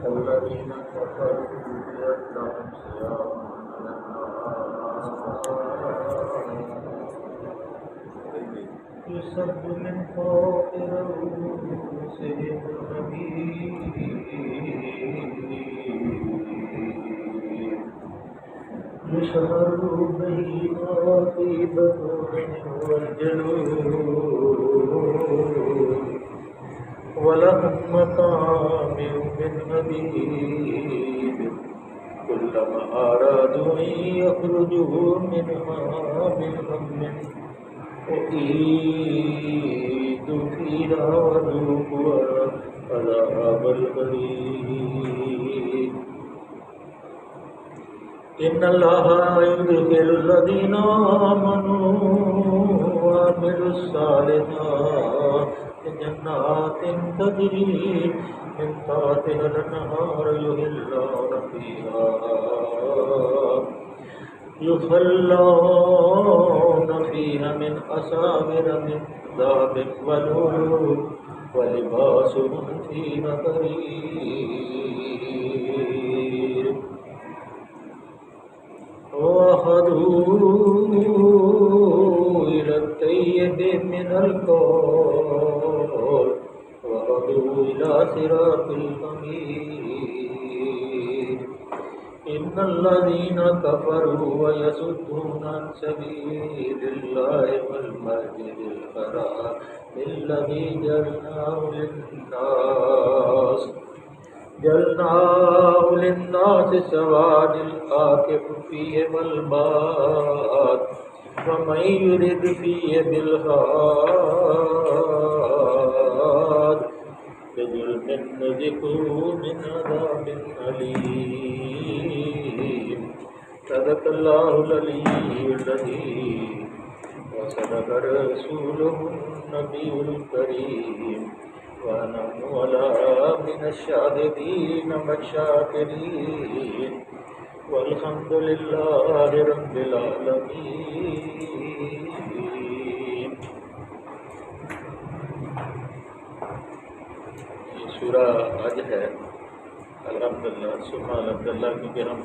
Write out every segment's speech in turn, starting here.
الذين كفروا بأنهم صيام من النار يصب من فوق رؤوسهم الحميم يشهر به ما في بطونهم والجلود ولهم مقامع من حديد كلما أرادوا أن يخرجوا منها من غم أعيدوا فيها وذوقوا عذاب الحريق إن الله يدخل الذين آمنوا وعملوا الصالحات جنات تجري من تحتها الأنهار يحلون فيها من أساور من ذهب ولؤلؤ ولباسهم فيها حرير وأخذوا إلى الطيب من القول وهدوا إلى صراط الحميد إن الذين كفروا ويصدون عن سبيل الله والمسجد الحرام الذي جعلناه للناس سواء العاكف فيه والباد ومن يرد فيه بالحاد بظلم نذقه من عذاب أليم صدق الله العلي العظيم وصدق رسوله النبي الكريم ونحن على من الشاهدين والشاكرين والحمد لله رب العالمين. یہ سورہ حج ہے الحمدللہ ثم الحمدللہ، کیونکہ ہم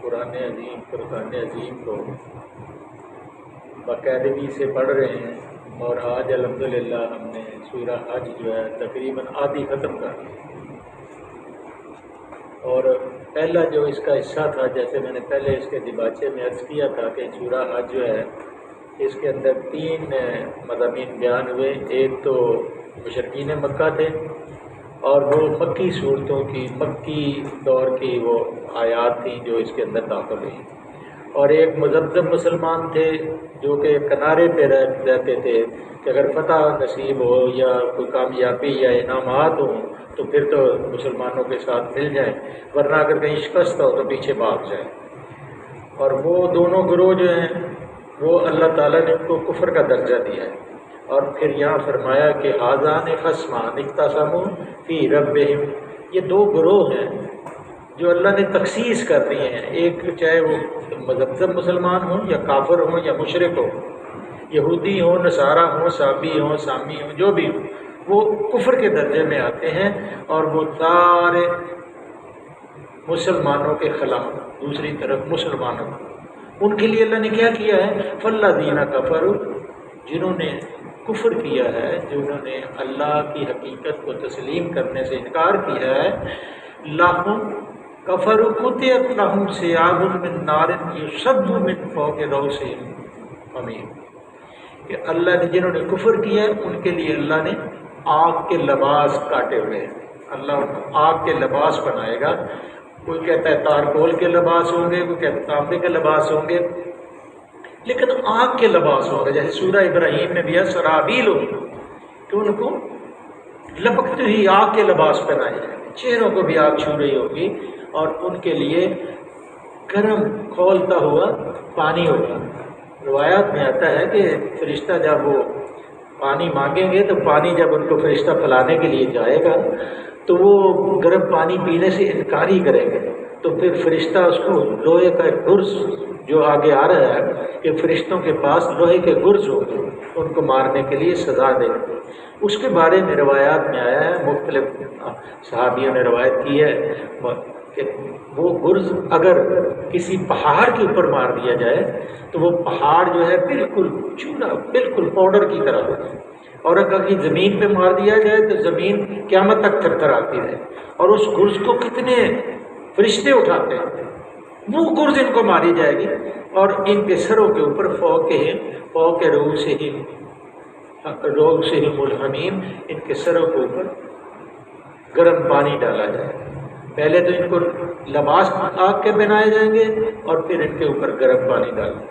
قرآن عظیم فرقان عظیم کو باقاعدگی سے پڑھ رہے ہیں، اور آج الحمدللہ ہم نے سورہ حج جو ہے تقریباً آدھی ختم کر دی. اور پہلا جو اس کا حصہ تھا، جیسے میں نے پہلے اس کے دیباچے میں عرض کیا تھا کہ سورہ حج جو ہے اس کے اندر 3 مضامین بیان ہوئے. ایک تو مشرکین مکہ تھے اور وہ مکی صورتوں کی مکی دور کی وہ آیات تھیں جو اس کے اندر داخل ہوئی، اور ایک مذبذب مسلمان تھے جو کہ کنارے پہ رہتے تھے کہ اگر فتح نصیب ہو یا کوئی کامیابی یا انعامات ہوں تو پھر تو مسلمانوں کے ساتھ مل جائیں، ورنہ اگر کہیں شکست ہو تو پیچھے بھاگ جائیں. اور وہ دونوں گروہ جو ہیں وہ اللہ تعالیٰ نے ان کو کفر کا درجہ دیا ہے. اور پھر یہاں فرمایا کہ آذان خصمان اختصموا فی ربہم، یہ 2 گروہ ہیں جو اللہ نے تخصیص کر دیے ہیں. ایک چاہے وہ مذہب مسلمان ہوں یا کافر ہوں یا مشرک ہو، یہودی ہوں، نصارہ ہوں، صابی ہوں، سامی ہوں، جو بھی ہوں، وہ کفر کے درجے میں آتے ہیں اور وہ سارے مسلمانوں کے خلاف. دوسری طرف مسلمانوں ان کے لیے اللہ نے کیا کیا ہے؟ فالذین کفروا، جنہوں نے کفر کیا ہے، جنہوں نے اللہ کی حقیقت کو تسلیم کرنے سے انکار کیا ہے، لہم کفروا قطعت لہم ثیاب من نار یصب من فوق رؤوسہم حمیم، کہ اللہ نے جنہوں نے کفر کیا ہے ان کے لیے اللہ نے آگ کے لباس کاٹے ہوئے ہیں. اللہ ان کو آگ کے لباس بنائے گا. کوئی کہتا ہے تارکول کے لباس ہوں گے، کوئی کہتا ہے تانبے کے لباس ہوں گے، لیکن آگ کے لباس ہوں گے. جیسے سورہ ابراہیم میں بھی ہے سرابیل ہوگی کہ ان کو لپکتے ہی آگ کے لباس پہنائے جائیں گے، چہروں کو بھی آگ چھو رہی ہوگی، اور ان کے لیے گرم کھولتا ہوا پانی ہوگا. روایات میں آتا ہے کہ فرشتہ جب وہ پانی مانگیں گے تو پانی جب ان کو فرشتہ پلانے کے لیے جائے گا تو وہ گرم پانی پینے سے انکار ہی کریں گے. تو پھر فرشتہ اس کو لوہے کا گرز جو آگے آ رہا ہے کہ فرشتوں کے پاس لوہے کے گرز ہوں گے، ان کو مارنے کے لیے سزا دے دی۔ اس کے بارے میں روایات میں آیا ہے، مختلف صحابیوں نے روایت کی ہے کہ وہ گرز اگر کسی پہاڑ کے اوپر مار دیا جائے تو وہ پہاڑ جو ہے بالکل چونا، بالکل پاؤڈر کی طرح ہوتا ہے، اور اگر زمین پہ مار دیا جائے تو زمین قیامت تک تھر تھر آتی رہے، اور اس گرز کو کتنے فرشتے اٹھاتے ہیں، وہ گرز ان کو ماری جائے گی، اور ان کے سروں کے اوپر فوق رؤوسہم الحمیم، ان کے سروں کے اوپر گرم پانی ڈالا جائے گا۔ پہلے تو ان کو لباس آگ کے پہنائے جائیں گے اور پھر ان کے اوپر گرم پانی ڈالیں گے۔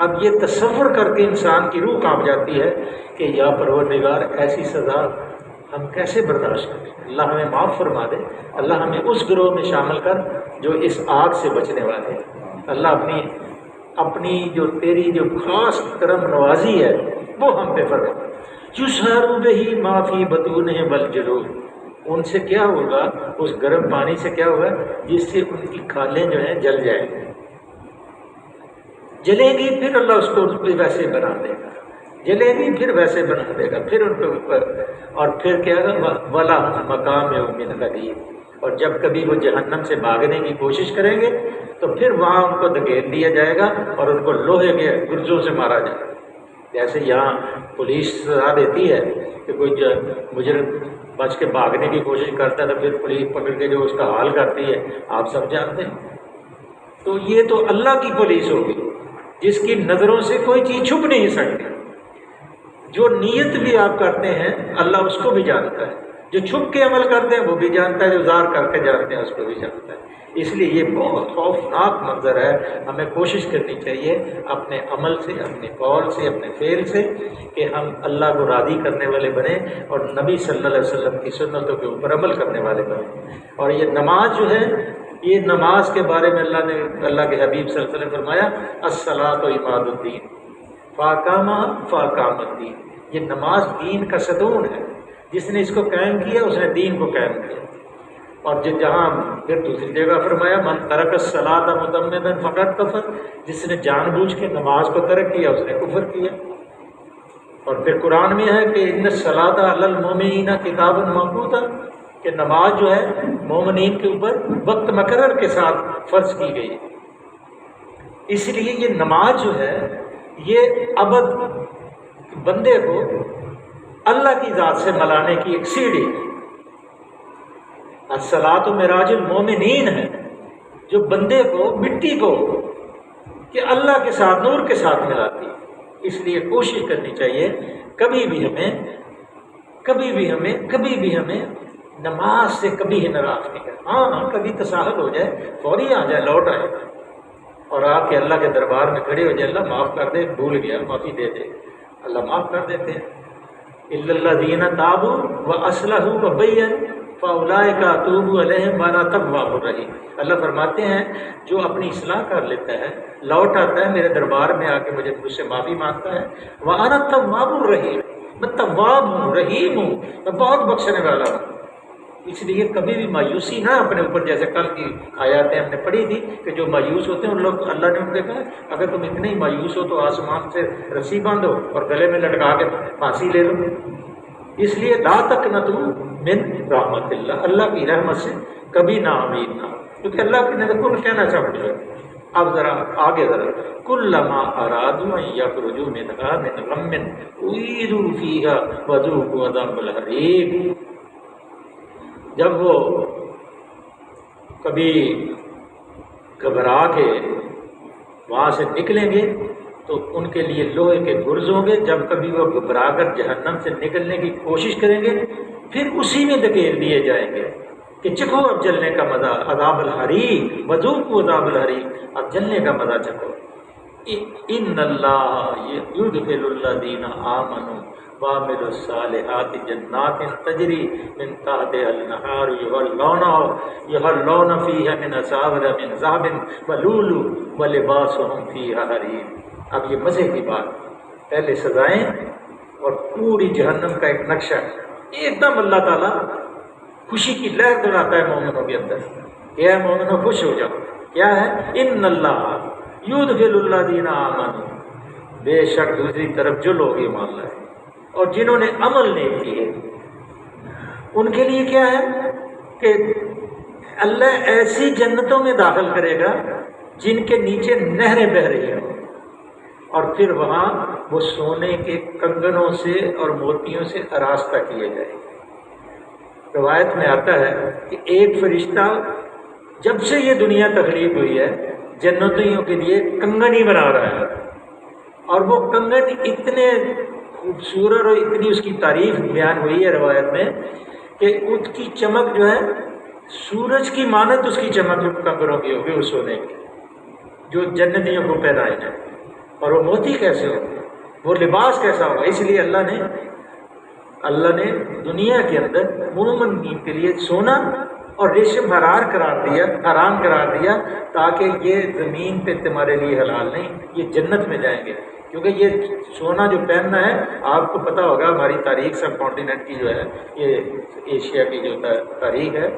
اب یہ تصور کر کے انسان کی روح کانپ جاتی ہے کہ یا پروردگار ایسی سزا ہم کیسے برداشت کریں، اللہ ہمیں معاف فرما دے، اللہ ہمیں اس گروہ میں شامل کر جو اس آگ سے بچنے والے ہیں۔ اللہ اپنی جو تیری جو خاص کرم نوازی ہے وہ ہم پہ فرما۔ یسہر بہ ما فی بطونہم والجلود، ان سے کیا ہوگا، اس گرم پانی سے کیا ہوگا جس سے ان کی کھالیں جو ہیں جل جائیں گی، جلیں گی، پھر اللہ اس کو ویسے بنا دے گا، جلیں گی پھر ویسے بنا دے گا، پھر ان کے اوپر، اور پھر کیا ہوگا وَلَهُمْ مَقَامِعُ مِنْ حَدِيدٍ، اور جب کبھی وہ جہنم سے بھاگنے کی کوشش کریں گے تو پھر وہاں ان کو دھکیل دیا جائے گا اور ان کو لوہے کے گرزوں سے مارا جائے گا۔ جیسے یہاں پولیس سزا دیتی ہے کہ کوئی مجرم بچ کے بھاگنے کی کوشش کرتا ہے تو پھر پولیس پکڑ کے جو اس کا حال کرتی ہے آپ سب جانتے ہیں۔ تو یہ تو اللہ کی پولیس ہوگی جس کی نظروں سے کوئی چیز چھپ نہیں سکتی، جو نیت بھی آپ کرتے ہیں اللہ اس کو بھی جانتا ہے، جو چھپ کے عمل کرتے ہیں وہ بھی جانتا ہے، جو ظاہر کر کے جانتے ہیں اس کو بھی جانتا ہے۔ اس لیے یہ بہت خوفناک منظر ہے، ہمیں کوشش کرنی چاہیے اپنے عمل سے، اپنے قول سے، اپنے فعل سے کہ ہم اللہ کو راضی کرنے والے بنیں اور نبی صلی اللہ علیہ وسلم کی سنتوں کے اوپر عمل کرنے والے بنیں۔ اور یہ نماز جو ہے، یہ نماز کے بارے میں اللہ کے حبیب صلی اللہ علیہ وسلم نے فرمایا الصلاۃ عماد الدین فاقامہ فاقام الدین، یہ نماز دین کا ستون ہے، جس نے اس کو قائم کیا اس نے دین کو قائم کیا۔ اور جہاں پھر دوسری جگہ فرمایا من ترک الصلاۃ متعمدا فقد کفر، جس نے جان بوجھ کے نماز کو ترک کیا اس نے کفر کیا۔ اور پھر قرآن میں ہے کہ ان الصلاۃ علی المؤمنین کتابا موقوتا، کہ نماز جو ہے مومنین کے اوپر وقت مقرر کے ساتھ فرض کی گئی۔ اس لیے یہ نماز جو ہے یہ ابد بندے کو اللہ کی ذات سے ملانے کی ایک سیڑھی ہے۔ الصلاۃ معراج المومنین ہے، جو بندے کو، مٹی کو کہ اللہ کے ساتھ، نور کے ساتھ ملاتی ہے۔ اس لیے کوشش کرنی چاہیے کبھی بھی ہمیں نماز سے کبھی انحراف نہیں کرنا۔ ہاں کبھی تساہل ہو جائے، فوری آ جائے، لوٹ آئے اور آپ کے اللہ کے دربار میں کھڑے ہو جائے، اللہ معاف کر دے، بھول گیا، معافی دے دے، اللہ معاف کر دیتے ہیں۔ الا الذین تابوا واصلحوا وبینوا فاولئک اتوب علیہم وانا التواب الرحیم۔ اللہ فرماتے ہیں جو اپنی اصلاح کر لیتا ہے، لوٹ آتا ہے، میرے دربار میں آ کے مجھ سے معافی مانگتا ہے، وانا التواب الرحیم، میں تواب ہوں، رحیم ہوں، میں بہت بخشنے والا ہوں۔ اس لیے کبھی بھی مایوسی نہ اپنے اوپر، جیسے کل کی آیاتیں ہم نے پڑھی تھی کہ جو مایوس ہوتے ہیں ان لوگ، اللہ نے ان کو کہا اگر تم اتنے ہی مایوس ہو تو آسمان سے رسی باندھو اور گلے میں لٹکا کے پھانسی لے لو۔ اس لیے لا تقنطوا من رحمت اللہ، اللہ کی رحمت سے کبھی نا امید نہ، کیونکہ اللہ کی نظر کل کہنا چاہتے ہیں۔ اب ذرا آگے کلما ارادوا ان یخرجوا منها من غم اعیدوا فیها وذوقوا عذاب الحریق، جب وہ کبھی گھبرا کے وہاں سے نکلیں گے تو ان کے لیے لوہے کے گرز ہوں گے، جب کبھی وہ گھبرا کر جہنم سے نکلنے کی کوشش کریں گے پھر اسی میں دھکیل دیے جائیں گے کہ چکھو اب جلنے کا مزہ، عذاب الحریق وذوقوا عذاب الحریق، اب جلنے کا مزہ چکھو۔ ان اللہ یدخل الذین آمنوا وعملوا الصالحات جنات تجری من تحتها الانہار یحلون فیہا من اساور من ذہب ولؤلؤ ولباسهم فیہا حریر۔ اب یہ مزے کی بات، پہلے سزائیں اور پوری جہنم کا ایک نقشہ، ایک دم اللہ تعالیٰ خوشی کی لہر دوڑاتا ہے مومنوں کے اندر کہ اے مومنوں خوش ہو جاؤ۔ کیا ہے؟ ان اللہ یدخل الذین آمنوا، بے شک دوسری طرف جو لوگ ایمان لائے اور جنہوں نے عمل نہیں کیے ان کے لیے کیا ہے کہ اللہ ایسی جنتوں میں داخل کرے گا جن کے نیچے نہریں بہہ رہی ہیں، اور پھر وہاں وہ سونے کے کنگنوں سے اور موتیوں سے آراستہ کیے جائیں گے۔ روایت میں آتا ہے کہ ایک فرشتہ جب سے یہ دنیا تخلیق ہوئی ہے جنتیوں کے لیے کنگن ہی بنا رہا ہے، اور وہ کنگن اتنے خوبصورت اور اتنی اس کی تعریف بیان ہوئی ہے روایت میں کہ اس کی چمک جو ہے سورج کی مانند اس کی چمک کنگنوں کی ہوگی، اس سونے کی جو جنتیوں کو پہنائے جائیں۔ اور وہ موتی کیسے ہوگا، وہ لباس کیسا ہوگا؟ اس لیے اللہ نے دنیا کے اندر عموماً کے لیے سونا اور ریشم حرام قرار دیا تاکہ یہ زمین پہ تمہارے لیے حلال نہیں، یہ جنت میں جائیں گے۔ کیونکہ یہ سونا جو پہننا ہے، آپ کو پتہ ہوگا ہماری تاریخ سب کانٹیننٹ کی جو ہے، یہ ایشیا کی جو تاریخ ہے،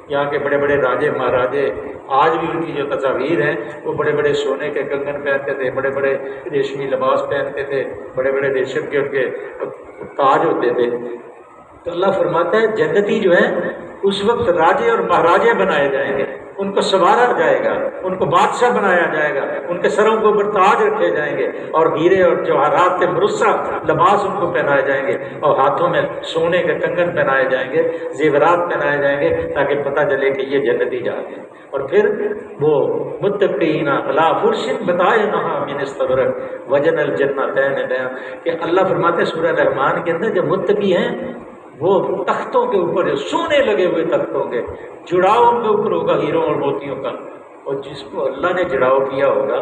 یہاں کے بڑے بڑے راجے مہاراجے آج بھی ان کی جو تصاویر ہیں وہ بڑے بڑے سونے کے کنگن پہنتے تھے، بڑے بڑے ریشمی لباس پہنتے تھے، بڑے بڑے ریشم کے ان کے تاج ہوتے تھے۔ تو اللہ فرماتا ہے جنتی جو ہے اس وقت راجے اور مہاراجے بنائے جائیں گے، ان کو سنوارا جائے گا، ان کو بادشاہ بنایا جائے گا، ان کے سروں کے اوپر تاج رکھے جائیں گے اور ہیرے اور جواہرات کے مرصع لباس ان کو پہنائے جائیں گے اور ہاتھوں میں سونے کے کنگن پہنائے جائیں گے، زیورات پہنائے جائیں گے تاکہ پتہ چلے کہ یہ جنتی جا رہے ہیں۔ اور پھر وہ متقین علی فرش بطائنہا من استبرق وجن الجنتین دان، کہ اللہ فرماتے ہیں سورہ رحمان کے اندر جب متقی ہیں وہ تختوں کے اوپر سونے لگے ہوئے تختوں کے، جڑاؤ ان کے اوپر ہوگا ہیروں اور موتیوں کا، اور جس کو اللہ نے جڑاؤ کیا ہوگا،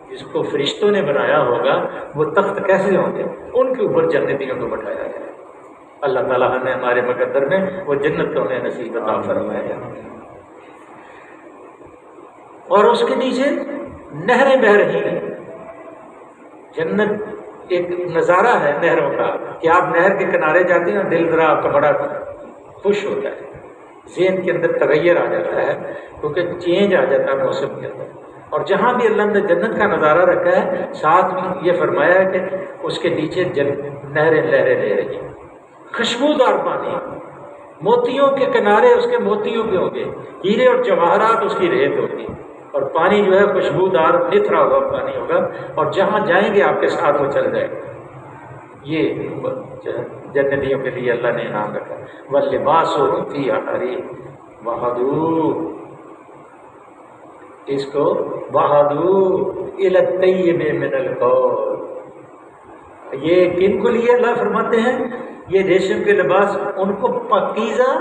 جس کو فرشتوں نے بنایا ہوگا، وہ تخت کیسے ہوں گے؟ ان کے اوپر جنتیوں کو بٹھایا جائے۔ اللہ تعالیٰ نے ہمارے مقدر میں وہ جنتوں میں نصیب عطا فرمایا، اور اس کے نیچے نہریں بہہ رہی ہیں۔ جنت ایک نظارہ ہے نہروں کا کہ آپ نہر کے کنارے جاتے ہیں، دل ذرا آپ کا بڑا خوش ہوتا ہے، ذہن کے اندر تغیر آ جاتا ہے کیونکہ چینج آ جاتا ہے موسم کے اندر۔ اور جہاں بھی اللہ نے جنت کا نظارہ رکھا ہے ساتھ میں یہ فرمایا ہے کہ اس کے نیچے نہریں لہریں لے رہی ہیں، خوشبودار پانی، موتیوں کے کنارے اس کے موتیوں کے ہوں گے، ہیرے اور جواہرات اس کی ریت ہوگی، اور پانی جو ہے خوشبودار نتھرا ہوا پانی ہوگا، اور جہاں جائیں گے آپ کے ساتھ وہ چل جائے گا۔ یہ جنتیوں کے لیے اللہ نے انعام رکھا۔ وَلِبَاسُهُمْ فِيهَا حَرِيرٌ وَهُدُوا، اس کو وَهُدُوا إِلَى الطَّيِّبِ مِنَ الْقَوْلِ، یہ کن کو لیے اللہ فرماتے ہیں یہ ریشم کے لباس ان کو پاکیزہ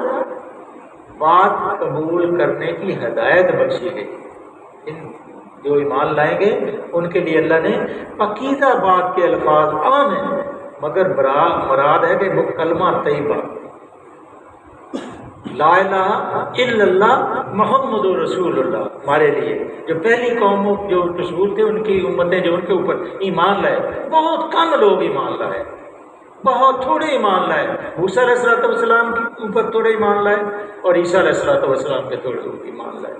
بات قبول کرنے کی ہدایت بخشی گئی۔ ان جو ایمان لائیں گے ان کے لیے اللہ نے پاکیزہ بات کے الفاظ عام ہیں، مگر مراد ہے کہ وہ کلمہ طیبہ لا الہ الا اللہ محمد رسول اللہ، ہمارے لیے جو پہلی قوموں جو رسول تھے ان کی امتیں جو ان کے اوپر ایمان لائے، بہت کم لوگ ایمان لائے، بہت تھوڑے ایمان لائے۔ موسیٰ علیہ السلام کے اوپر تھوڑے ایمان لائے اور عیسیٰ علیہ السلام کے تھوڑے ایمان لائے،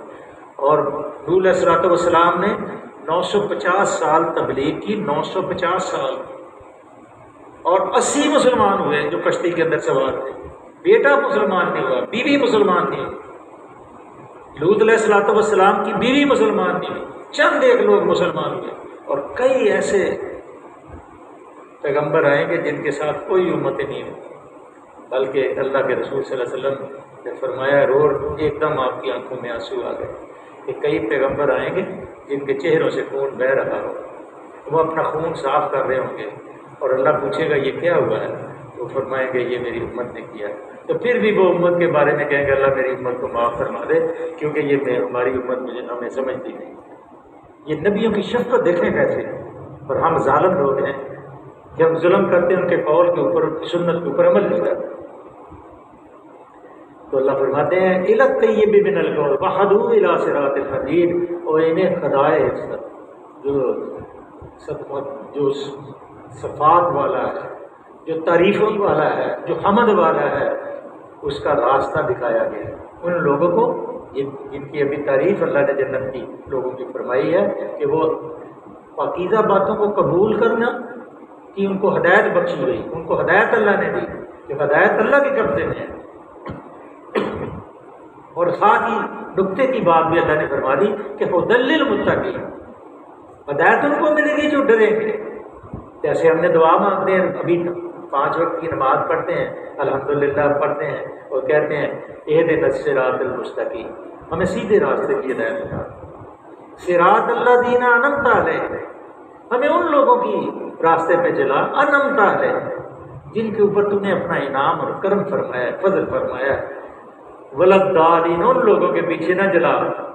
اور نوح علیہ السلام نے 950 سال تبلیغ کی، 950 سال، اور 80 مسلمان ہوئے جو کشتی کے اندر سوار تھے، بیٹا مسلمان نہیں ہوا، بیوی مسلمان نہیں ہوئی، لوط علیہ السلام کی بیوی مسلمان نہیں ہوئی، چند ایک لوگ مسلمان ہوئے، اور کئی ایسے پیغمبر آئیں گے جن کے ساتھ کوئی امتیں نہیں ہوئی، بلکہ اللہ کے رسول صلی اللہ علیہ وسلم نے فرمایا روڑ ایک دم آپ کی آنکھوں میں آنسو آ گئے کہ کئی پیغمبر آئیں گے جن کے چہروں سے خون بہہ رہا ہو، وہ اپنا خون صاف کر رہے ہوں گے، اور اللہ پوچھے گا یہ کیا ہوا ہے، وہ فرمائیں گے یہ میری امت نے کیا ہے، تو پھر بھی وہ امت کے بارے میں کہیں گے اللہ میری امت کو معاف فرما دے کیونکہ یہ ہماری امت مجھے ہمیں سمجھتی نہیں۔ یہ نبیوں کی شفقت دیکھیں کیسے، اور ہم ظالم لوگ ہیں کہ ہم ظلم کرتے ہیں، ان کے قول کے اوپر، ان کی سنت کے اوپر عمل نہیں کرتے۔ تو اللہ فرماتے ہیں اِلَى الطَّيِّبِ مِنَ الْقَوْلِ وَهُدُوا إِلَىٰ صِرَاطِ الْحَمِيدِ، اور انہیں خدائے جو صفات والا ہے، جو تعریفوں والا ہے، جو حمد والا ہے، اس کا راستہ دکھایا گیا ہے ان لوگوں کو جن کی ابھی تعریف اللہ نے جنت کی لوگوں کی فرمائی ہے کہ وہ پاکیزہ باتوں کو قبول کرنا کہ ان کو ہدایت بخشی گئی، ان کو ہدایت اللہ نے دی، کہ ہدایت اللہ کے قبضے میں ہے۔ اور ساتھ ہی نکتے کی بات بھی اللہ نے فرما دی کہ ہدی للمتقین، ہدایت ان کو ملے گی جو ڈریں گے۔ جیسے ہم نے دعا مانگتے ہیں، ابھی 5 وقت کی نماز پڑھتے ہیں، الحمدللہ پڑھتے ہیں اور کہتے ہیں اہدنا الصراط المستقیم، ہمیں سیدھے راستے کی ہدایت بتا، صراط الذین انعمت علیہم، ہمیں ان لوگوں کی راستے پہ چلا انعمت علیہم جن کے اوپر تو نے اپنا انعام اور کرم فرمایا، فضل فرمایا، ولدالین، ان لوگوں کے پیچھے نہ جلا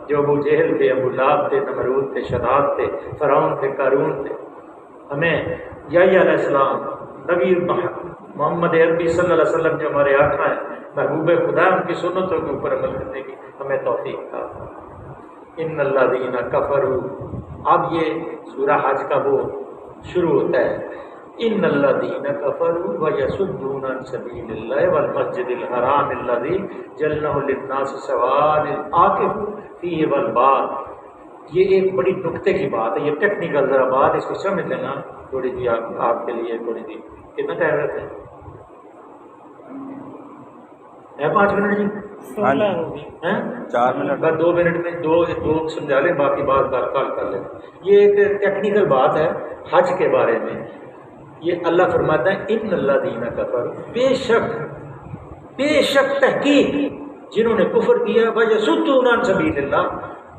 جو ابو جہل تھے، ابو لہب تھے، نمرود تھے، شداد تھے، فرعون تھے، قارون تھے۔ ہمیں یحییٰ علیہ السلام، نبی محمد عربی صلی اللہ علیہ وسلم جو ہمارے آقا ہیں، محبوب خدا، ان کی سنتوں کے اوپر عمل کرنے کی ہمیں توفیق تھا۔ ان الذین کفروا، اب یہ سورہ حج کا وہ شروع ہوتا ہے، ان الذین کفروا ویصدون عن سبیل اللہ والمسجد الحرام الذی جعلناہ للناس سواء العاکف فیہ والباد۔ یہ ایک بڑی نکتے کی بات ہے، یہ ٹیکنیکل ذرا بات، اس کو سمجھ لینا تھوڑی سی آپ کے لیے تھوڑی سی۔ کتنا ٹائم رہتا ہے؟ 5 منٹ جی؟ 4 منٹ، بس 2 منٹ میں دو سمجھا لیں، باقی بات کال کر لیں۔ یہ ایک ٹیکنیکل بات ہے حج کے بارے میں۔ یہ اللہ فرماتا ہے ان الذین کفروا، بے شک تحقیق جنہوں نے کفر کیا، ویصدون عن سبیل اللہ،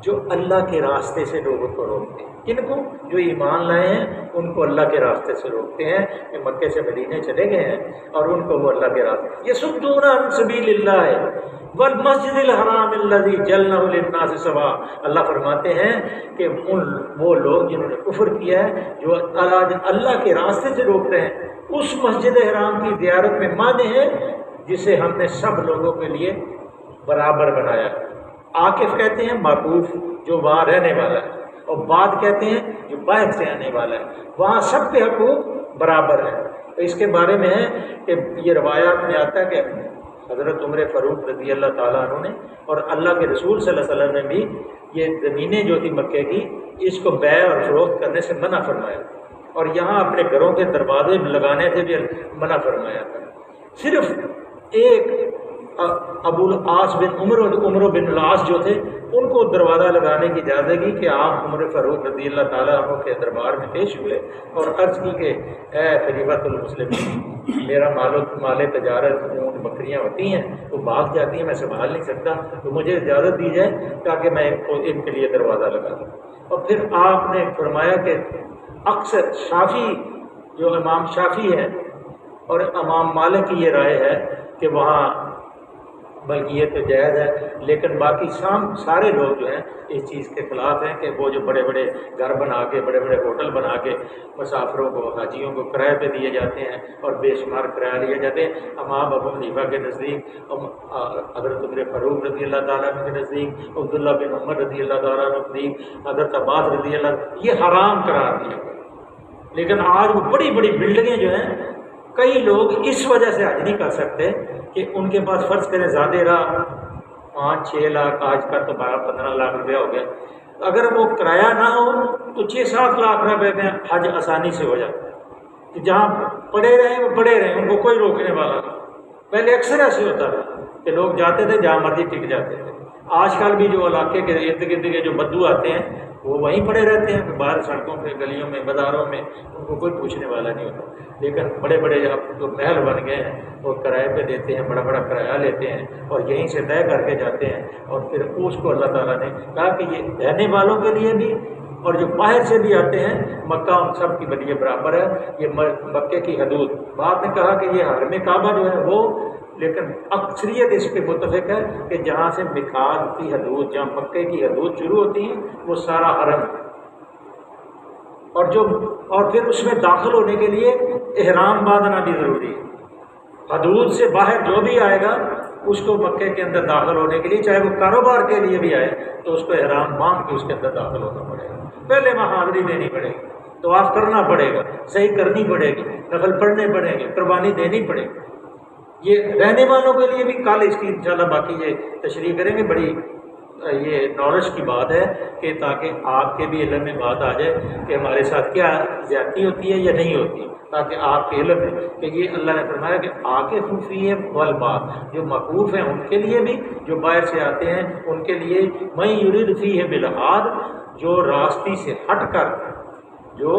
جو اللہ کے راستے سے لوگوں کو روکتے ہیں۔ کن کو؟ جو ایمان لائے ہیں ان کو اللہ کے راستے سے روکتے ہیں، کہ مکے سے مدینے چلے گئے ہیں اور ان کو وہ اللہ کے راستے، یصدون عن سبیل اللہ والمسجد الحرام الذی جعلناہ للناس سواء۔ اللہ فرماتے ہیں کہ وہ لوگ جنہوں نے کفر کیا ہے، جو اللہ کے راستے سے روک رہے ہیں، اس مسجد حرام کی زیارت میں مانے ہیں جسے ہم نے سب لوگوں کے لیے برابر بنایا۔ عاکف کہتے ہیں معکوف، جو وہاں رہنے والا ہے، اور بعد کہتے ہیں جو باہر سے آنے والا ہے، وہاں سب کے حقوق برابر ہیں۔ تو اس کے بارے میں ہے کہ یہ روایات میں آتا ہے کہ حضرت عمر فاروق رضی اللہ تعالیٰ عنہ نے اور اللہ کے رسول صلی اللہ علیہ وسلم نے بھی یہ زمینیں جو تھی مکے کی، اس کو بیع اور فروخت کرنے سے منع فرمایا، اور یہاں اپنے گھروں کے دروازے لگانے سے بھی منع فرمایا تھا۔ صرف ایک ابو العاص بن عمر بن العاص جو تھے، ان کو دروازہ لگانے کی اجازت دی کہ آپ عمر فاروق رضی اللہ تعالیٰ عنہ کے دربار میں پیش ہوئے اور عرض کی کہ اے خلیفۃ المسلمین، میرا مال تجارت، اونٹ بکریاں ہوتی ہیں، وہ بھاگ جاتی ہیں، میں سنبھال نہیں سکتا، تو مجھے اجازت دی جائے تاکہ میں ان کے لیے دروازہ لگا دوں۔ اور پھر آپ نے فرمایا کہ اکثر شافی، جو امام شافی ہے اور امام مالک کی یہ رائے ہے کہ وہاں بلکہ یہ تو جائز ہے، لیکن باقی سارے لوگ جو ہیں اس چیز کے خلاف ہیں کہ وہ جو بڑے بڑے گھر بنا کے، بڑے بڑے ہوٹل بنا کے مسافروں کو، حاجیوں کو کرائے پہ دیے جاتے ہیں اور بے شمار کرایہ لیے جاتے ہیں۔ امام ابو حنیفہ کے نزدیک، حضرت عمر فاروق رضی اللہ تعالیٰ عنہ کے نزدیک، عبداللہ بن عمر رضی اللہ تعالیٰ عنہ کے نزدیک، حضرت عباس رضی اللہ، یہ حرام قرار دیا گیا۔ لیکن آج وہ بڑی بڑی بلڈنگیں جو ہیں، کئی لوگ اس وجہ سے حج نہیں کر سکتے کہ ان کے پاس فرض کریں زیادہ راہ 5-6 لاکھ، آج کا تو 12-15 لاکھ روپیہ ہو گیا، اگر وہ کرایہ نہ ہو تو 6-7 لاکھ روپے میں حج آسانی سے ہو جاتا ہے، کہ جہاں پڑے رہیں وہ پڑے رہیں، ان کو کوئی روکنے والا نہیں۔ پہلے اکثر ایسے ہوتا تھا کہ لوگ جاتے تھے جہاں مرضی ٹک جاتے تھے۔ آج کل بھی جو علاقے کے ارد گرد کے جو بدو آتے ہیں وہ وہیں پڑے رہتے ہیں، باہر سڑکوں پہ، گلیوں میں، بازاروں میں، ان کو کوئی پوچھنے والا نہیں ہوتا۔ لیکن بڑے بڑے اب جو محل بن گئے ہیں وہ کرائے پہ دیتے ہیں، بڑا بڑا کرایہ لیتے ہیں اور یہیں سے طے کر کے جاتے ہیں، اور پھر اس کو اللہ تعالیٰ نے کہا کہ یہ رہنے والوں کے لیے بھی اور جو باہر سے بھی آتے ہیں، مکہ ان سب کے لیے برابر ہے۔ یہ مکے کی حدود، بعد نے کہا کہ یہ حرم کعبہ جو ہے وہ، لیکن اکثریت اس پہ متفق ہے کہ جہاں سے میقات کی حدود، جہاں مکے کی حدود شروع ہوتی ہیں وہ سارا حرم ہے، اور پھر اس میں داخل ہونے کے لیے احرام باندھنا بھی ضروری ہے۔ حدود سے باہر جو بھی آئے گا اس کو مکے کے اندر داخل ہونے کے لیے، چاہے وہ کاروبار کے لیے بھی آئے تو اس کو احرام باندھ کے اس کے اندر داخل ہونا پڑے گا۔ پہلے وہاں حاضری دینی پڑے گی، طواف کرنا پڑے گا، صحیح کرنی پڑے گی، نفل پڑھنے پڑیں گے، قربانی دینی پڑے گی۔ یہ رہنے والوں کے لیے بھی کل اس کی انشاءاللہ باقی یہ تشریح کریں گے، بڑی یہ نالج کی بات ہے کہ تاکہ آپ کے بھی علم میں بات آ جائے کہ ہمارے ساتھ کیا زیادتی ہوتی ہے یا نہیں ہوتی، تاکہ آپ کے علم میں کہ یہ اللہ نے فرمایا کہ آکے خفیہ والبات، جو مقوف ہیں ان کے لیے بھی، جو باہر سے آتے ہیں ان کے لیے، میں یرید فیہ بالحاد، جو راستی سے ہٹ کر، جو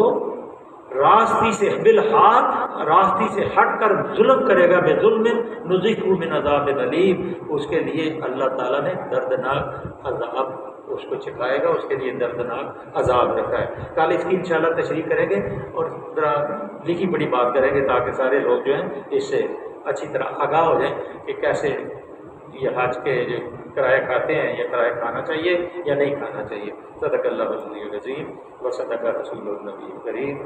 راستی سے بالحاد، راستی سے ہٹ کر ظلم کرے گا، بے ظلم نذقہ من عذاب علیم، اس کے لیے اللہ تعالیٰ نے دردناک عذاب اس کو چکھائے گا، اس کے لیے دردناک عذاب رکھا ہے۔ کل اس کی انشاءاللہ تشریح کریں گے اور ذرا لکھی بڑی بات کریں گے تاکہ سارے لوگ جو ہیں اس سے اچھی طرح آگاہ ہو جائیں کہ کیسے یہ حج کے جو کرایہ کھاتے ہیں یا کرایہ کھانا چاہیے یا نہیں کھانا چاہیے۔ صدق اللہ العظیم و صدق رسول النبی کریم۔